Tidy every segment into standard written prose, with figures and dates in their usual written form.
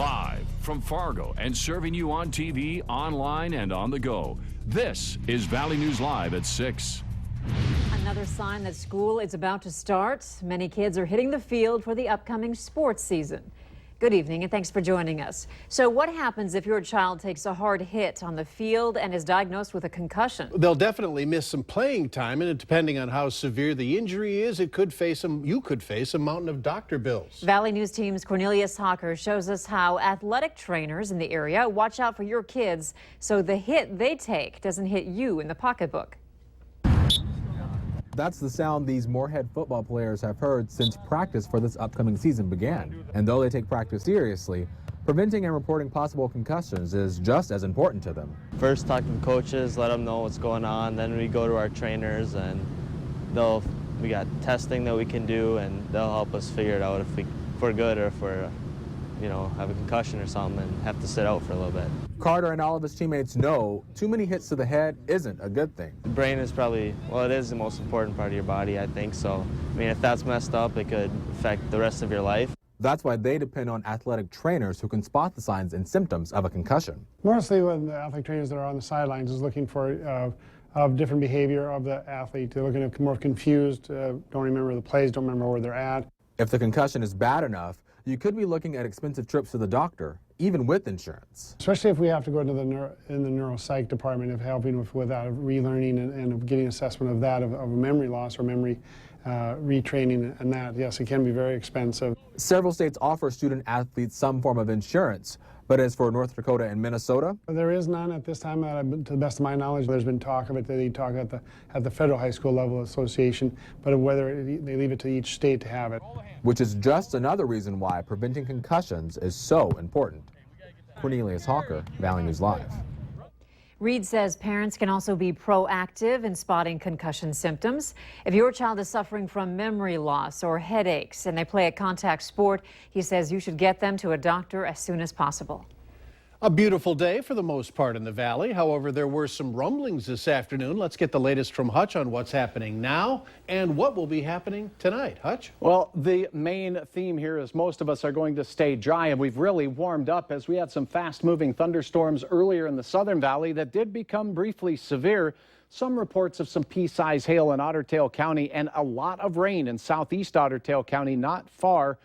Live from Fargo and serving you on TV, online, and on the go. This is Valley News Live at 6. Another sign that school is about to start. Many kids are hitting the field for the upcoming sports season. Good evening and thanks for joining us. So what happens if your child takes a hard hit on the field and is diagnosed with a concussion? They'll definitely miss some playing time, and depending on how severe the injury is, you could face a mountain of doctor bills. Valley News Team's Cornelius Hawker shows us how athletic trainers in the area watch out for your kids so the hit they take doesn't hit you in the pocketbook. That's the sound these Moorhead football players have heard since practice for this upcoming season began. And though they take practice seriously, preventing and reporting possible concussions is just as important to them. First, talk to the coaches, let them know what's going on. Then we go to our trainers, and we got testing that we can do, and they'll help us figure it out if we're good or if we're, have a concussion or something and have to sit out for a little bit. Carter and all of his teammates know too many hits to the head isn't a good thing. The brain is probably, it is the most important part of your body, I think. So, if that's messed up, it could affect the rest of your life. That's why they depend on athletic trainers who can spot the signs and symptoms of a concussion. Mostly when the athletic trainers that are on the sidelines is looking for of different behavior of the athlete. They're looking at more confused, don't remember the plays, don't remember where they're at. If the concussion is bad enough, you could be looking at expensive trips to the doctor, even with insurance. Especially if we have to go into the neuropsych department of helping with that, of relearning and getting assessment of that, of a memory loss or memory retraining, and that, yes, it can be very expensive. Several states offer student athletes some form of insurance, but as for North Dakota and Minnesota? There is none at this time. To the best of my knowledge, there's been talk of it. They talk at the federal high school level association, but whether they leave it to each state to have it. Which is just another reason why preventing concussions is so important. Cornelius Hawker, Valley News Live. Reed says parents can also be proactive in spotting concussion symptoms. If your child is suffering from memory loss or headaches and they play a contact sport, he says you should get them to a doctor as soon as possible. A beautiful day for the most part in the valley. However, there were some rumblings this afternoon. Let's get the latest from Hutch on what's happening now and what will be happening tonight. Hutch? Well, the main theme here is most of us are going to stay dry, and we've really warmed up as we had some fast-moving thunderstorms earlier in the southern valley that did become briefly severe. Some reports of some pea-sized hail in Otter Tail County and a lot of rain in southeast Otter Tail County, not far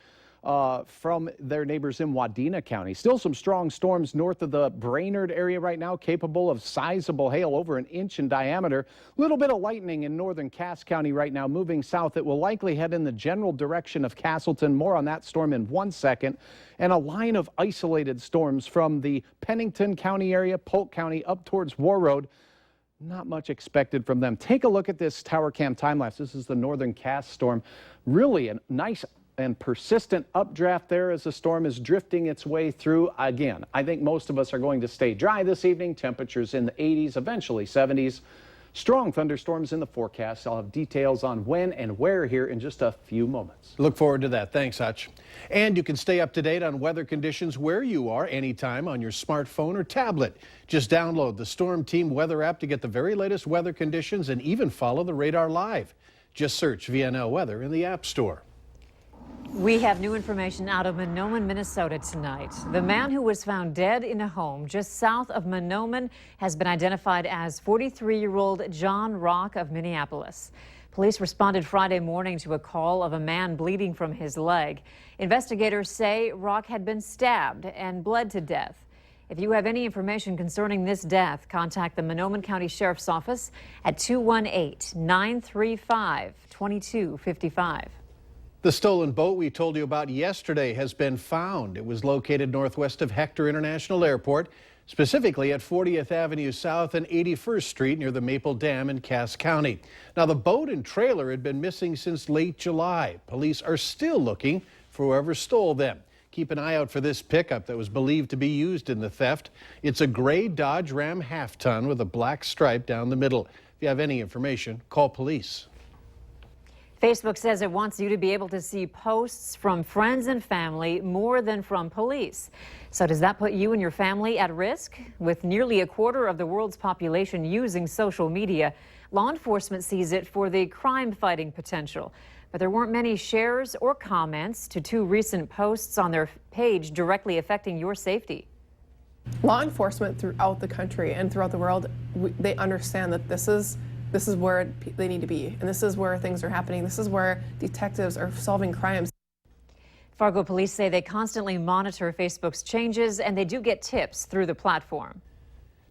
from their neighbors in Wadena County. Still some strong storms north of the Brainerd area right now, capable of sizable hail over an inch in diameter. A little bit of lightning in northern Cass County right now, moving south. It will likely head in the general direction of Castleton. More on that storm in 1 second. And a line of isolated storms from the Pennington County area, Polk County, up towards War Road. Not much expected from them. Take a look at this tower cam time lapse. This is the northern Cass storm. Really a nice and persistent updraft there as the storm is drifting its way through. Again, I think most of us are going to stay dry this evening. Temperatures in the 80s, eventually 70s. Strong thunderstorms in the forecast. I'll have details on when and where here in just a few moments. Look forward to that. Thanks, Hutch. And you can stay up to date on weather conditions where you are anytime on your smartphone or tablet. Just download the Storm Team weather app to get the very latest weather conditions and even follow the radar live. Just search VNL Weather in the App Store. We have new information out of Mahnomen, Minnesota tonight. The man who was found dead in a home just south of Mahnomen has been identified as 43-year-old John Rock of Minneapolis. Police responded Friday morning to a call of a man bleeding from his leg. Investigators say Rock had been stabbed and bled to death. If you have any information concerning this death, contact the Mahnomen County Sheriff's Office at 218-935-2255. The stolen boat we told you about yesterday has been found. It was located northwest of Hector International Airport, specifically at 40th Avenue South and 81st Street near the Maple Dam in Cass County. Now, the boat and trailer had been missing since late July. Police are still looking for whoever stole them. Keep an eye out for this pickup that was believed to be used in the theft. It's a gray Dodge Ram half-ton with a black stripe down the middle. If you have any information, call police. Facebook says it wants you to be able to see posts from friends and family more than from police. So does that put you and your family at risk? With nearly a quarter of the world's population using social media, law enforcement sees it for the crime-fighting potential. but there weren't many shares or comments to two recent posts on their page directly affecting your safety. Law enforcement throughout the country and throughout the world, they understand that this is where they need to be, and this is where things are happening. This is where detectives are solving crimes. Fargo police say they constantly monitor Facebook's changes, and they do get tips through the platform.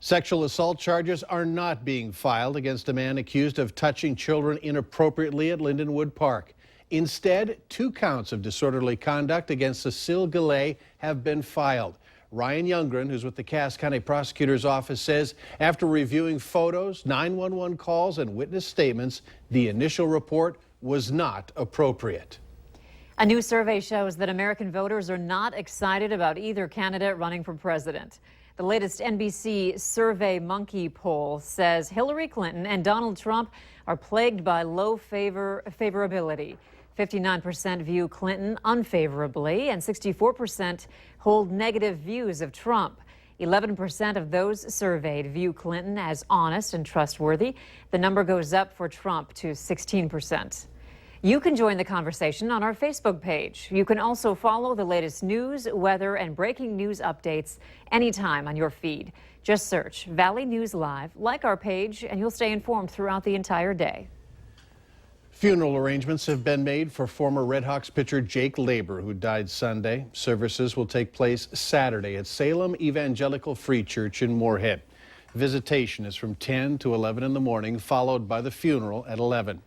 Sexual assault charges are not being filed against a man accused of touching children inappropriately at Lindenwood Park. Instead, 2 counts of disorderly conduct against Cecile Gillet have been filed. Ryan Youngren, who's with the Cass County Prosecutor's Office, says after reviewing photos, 911 calls, and witness statements, the initial report was not appropriate. A new survey shows that American voters are not excited about either candidate running for president. The latest NBC Survey Monkey poll says Hillary Clinton and Donald Trump are plagued by low favorability. 59% view Clinton unfavorably, and 64% hold negative views of Trump. 11% of those surveyed view Clinton as honest and trustworthy. The number goes up for Trump to 16%. You can join the conversation on our Facebook page. You can also follow the latest news, weather, and breaking news updates anytime on your feed. Just search Valley News Live, like our page, and you'll stay informed throughout the entire day. Funeral arrangements have been made for former Redhawks pitcher Jake Labor, who died Sunday. Services will take place Saturday at Salem Evangelical Free Church in Moorhead. Visitation is from 10 to 11 in the morning, followed by the funeral at 11.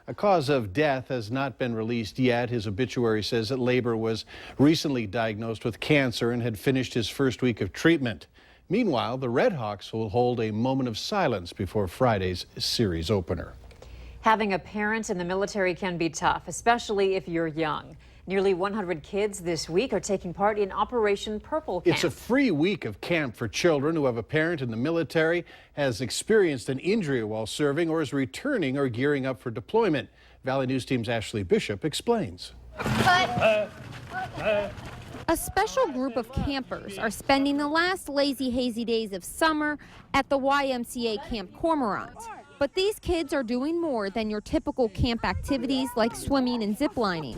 A cause of death has not been released yet. His obituary says that Labor was recently diagnosed with cancer and had finished his first week of treatment. Meanwhile, the Redhawks will hold a moment of silence before Friday's series opener. Having a parent in the military can be tough, especially if you're young. Nearly 100 kids this week are taking part in Operation Purple Camp. It's a free week of camp for children who have a parent in the military, has experienced an injury while serving, or is returning or gearing up for deployment. Valley News Team's Ashley Bishop explains. A special group of campers are spending the last lazy, hazy days of summer at the YMCA Camp Cormorant. But these kids are doing more than your typical camp activities like swimming and ziplining.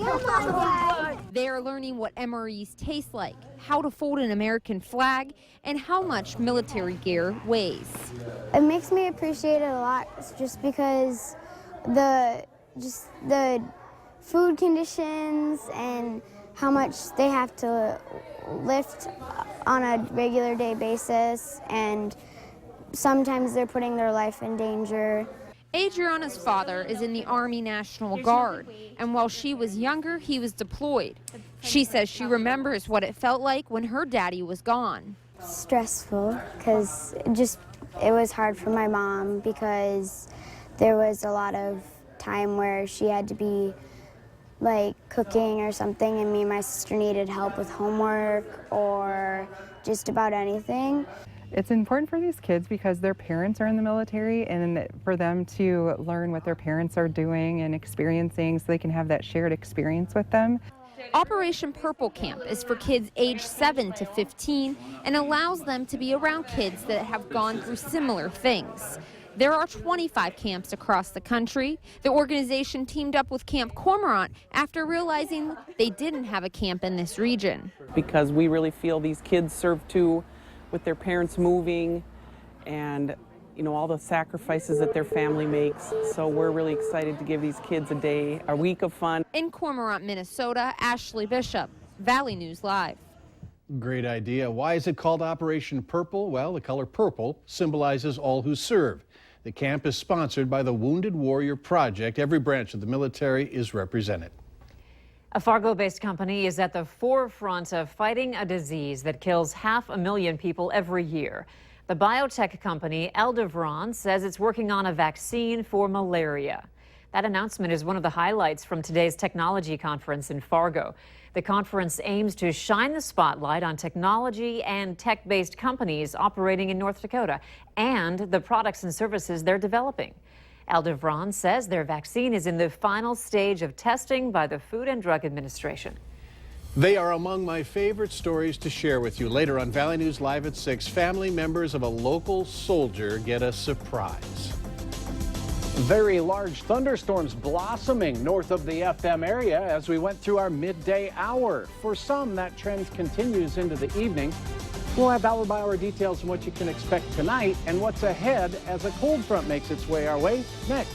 They are learning what MREs taste like, how to fold an American flag, and how much military gear weighs. It makes me appreciate it a lot just because the food conditions and how much they have to lift on a regular day basis, and sometimes they're putting their life in danger. Adriana's father is in the Army National Guard, and while she was younger, he was deployed. She says she remembers what it felt like when her daddy was gone. Stressful, because it was hard for my mom because there was a lot of time where she had to be like cooking or something, and me and my sister needed help with homework or just about anything. It's important for these kids because their parents are in the military, and for them to learn what their parents are doing and experiencing so they can have that shared experience with them. Operation Purple Camp is for kids aged 7 to 15 and allows them to be around kids that have gone through similar things. There are 25 camps across the country. The organization teamed up with Camp Cormorant after realizing they didn't have a camp in this region. Because we really feel these kids serve too, with their parents moving and all the sacrifices that their family makes. So we're really excited to give these kids a week of fun. In Cormorant, Minnesota, Ashley Bishop, Valley News Live. Great idea. Why is it called Operation Purple? Well, the color purple symbolizes all who serve. The camp is sponsored by the Wounded Warrior Project. Every branch of the military is represented. A Fargo-based company is at the forefront of fighting a disease that kills 500,000 people every year. The biotech company Aldevron says it's working on a vaccine for malaria. That announcement is one of the highlights from today's technology conference in Fargo. The conference aims to shine the spotlight on technology and tech-based companies operating in North Dakota and the products and services they're developing. Aldevron says their vaccine is in the final stage of testing by the Food and Drug Administration. They are among my favorite stories to share with you. Later on Valley News Live at 6, family members of a local soldier get a surprise. Very large thunderstorms blossoming north of the FM area as we went through our midday hour. For some, that trend continues into the evening. We'll have hour-by-hour details on what you can expect tonight and what's ahead as a cold front makes its way our way next.